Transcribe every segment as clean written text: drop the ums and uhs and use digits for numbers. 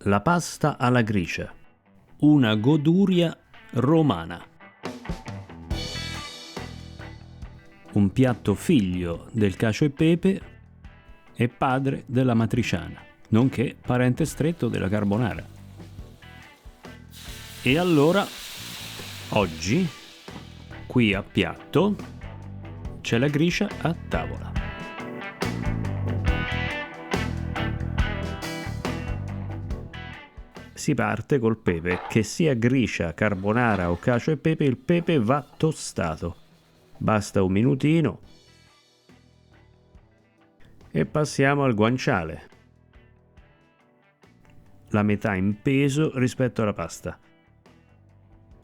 La pasta alla gricia, una goduria romana. Un piatto figlio del cacio e pepe e padre della matriciana, nonché parente stretto della carbonara. E allora, oggi, qui a piatto, c'è la gricia a tavola. Si parte col pepe, che sia gricia, carbonara o cacio e pepe, il pepe va tostato. Basta un minutino. E passiamo al guanciale. La metà in peso rispetto alla pasta.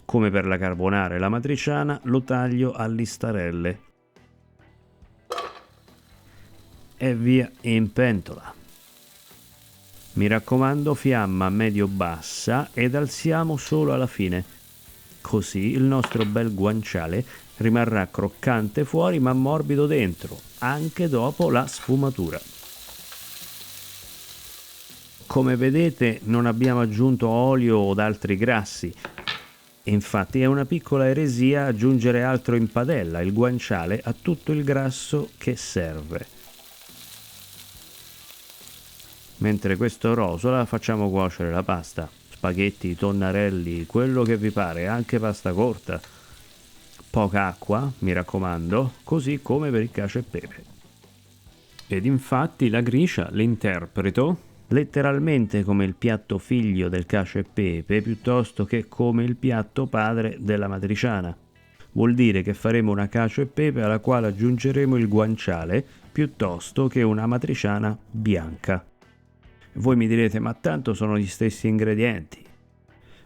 Come per la carbonara e la matriciana, lo taglio a listarelle. E via in pentola. Mi raccomando, fiamma medio-bassa ed alziamo solo alla fine. Così il nostro bel guanciale rimarrà croccante fuori ma morbido dentro, anche dopo la sfumatura. Come vedete non abbiamo aggiunto olio o altri grassi. Infatti è una piccola eresia aggiungere altro in padella. Il guanciale ha tutto il grasso che serve. Mentre questo rosola facciamo cuocere la pasta, spaghetti, tonnarelli, quello che vi pare, anche pasta corta. Poca acqua, mi raccomando, così come per il cacio e pepe. Ed infatti la gricia l'interpreto letteralmente come il piatto figlio del cacio e pepe piuttosto che come il piatto padre della matriciana. Vuol dire che faremo una cacio e pepe alla quale aggiungeremo il guanciale piuttosto che una matriciana bianca. Voi mi direte, ma tanto sono gli stessi ingredienti.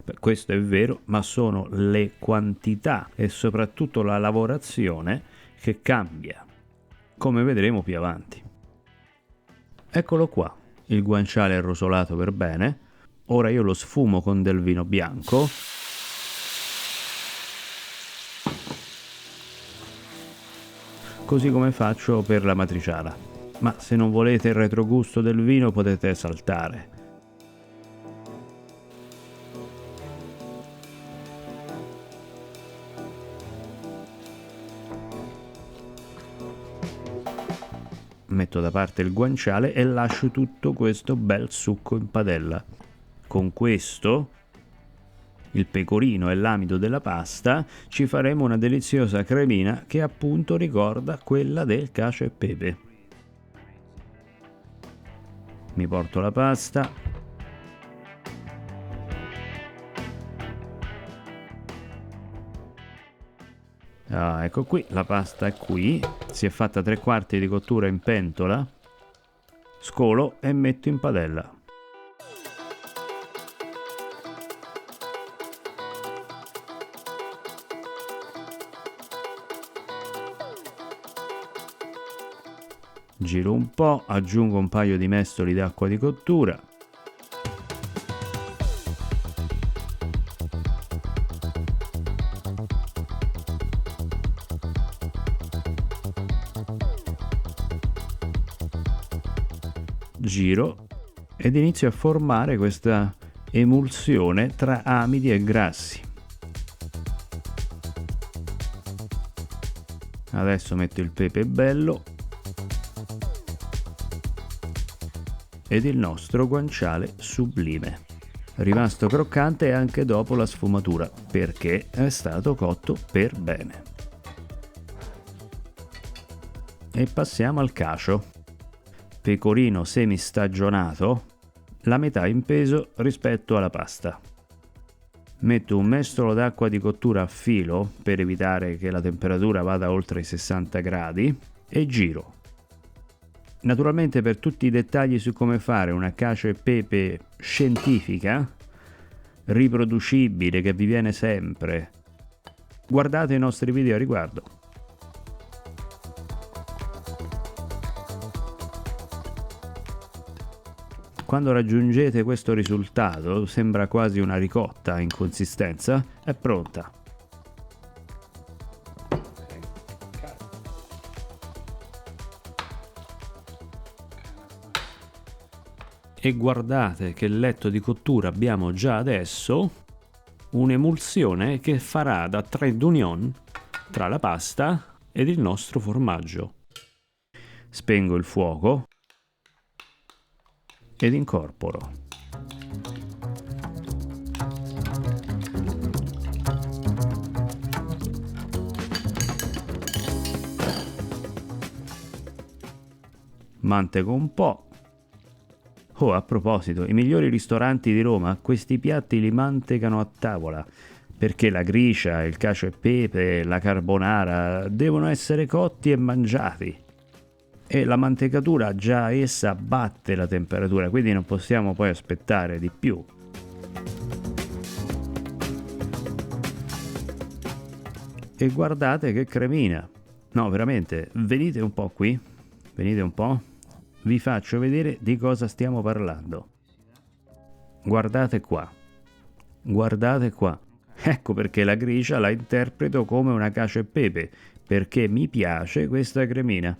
Beh, questo è vero, ma sono le quantità e soprattutto la lavorazione che cambia, come vedremo più avanti. Eccolo qua, il guanciale è rosolato per bene. Ora io lo sfumo con del vino bianco. Così come faccio per la matriciana. Ma se non volete il retrogusto del vino potete saltare. Metto da parte il guanciale e lascio tutto questo bel succo in padella. Con questo, il pecorino e l'amido della pasta, ci faremo una deliziosa cremina che appunto ricorda quella del cacio e pepe. Mi porto la pasta. Ecco qui, la pasta è qui. Si è fatta 3/4 di cottura in pentola. Scolo e metto in padella. Giro un po', aggiungo un paio di mestoli d'acqua di cottura. Giro ed inizio a formare questa emulsione tra amidi e grassi. Adesso metto il pepe bello ed il nostro guanciale sublime, rimasto croccante anche dopo la sfumatura perché è stato cotto per bene. E passiamo al cacio. Pecorino semistagionato, la metà in peso rispetto alla pasta. Metto un mestolo d'acqua di cottura a filo per evitare che la temperatura vada oltre i 60 gradi e giro. Naturalmente per tutti i dettagli su come fare una cacio e pepe scientifica, riproducibile, che vi viene sempre, guardate i nostri video a riguardo. Quando raggiungete questo risultato, sembra quasi una ricotta in consistenza, è pronta. E guardate che letto di cottura abbiamo già adesso, un'emulsione che farà da trait d'union tra la pasta ed il nostro formaggio. Spengo il fuoco ed incorporo. Manteco un po'. Oh, a proposito, i migliori ristoranti di Roma questi piatti li mantecano a tavola, perché la gricia, il cacio e pepe, la carbonara devono essere cotti e mangiati. E la mantecatura già essa batte la temperatura, quindi non possiamo poi aspettare di più. E guardate che cremina. No, veramente, venite un po' qui. Venite un po'. Vi faccio vedere di cosa stiamo parlando. Guardate qua. Guardate qua. Ecco perché la gricia la interpreto come una cacio e pepe, perché mi piace questa cremina.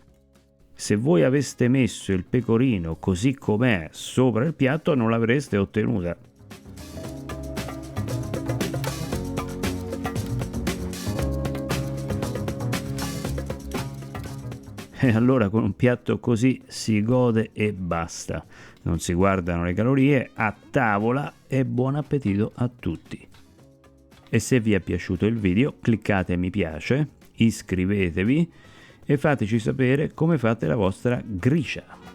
Se voi aveste messo il pecorino così com'è sopra il piatto non l'avreste ottenuta. E allora con un piatto così si gode e basta. Non si guardano le calorie, a tavola e buon appetito a tutti. E se vi è piaciuto il video cliccate mi piace, iscrivetevi e fateci sapere come fate la vostra gricia.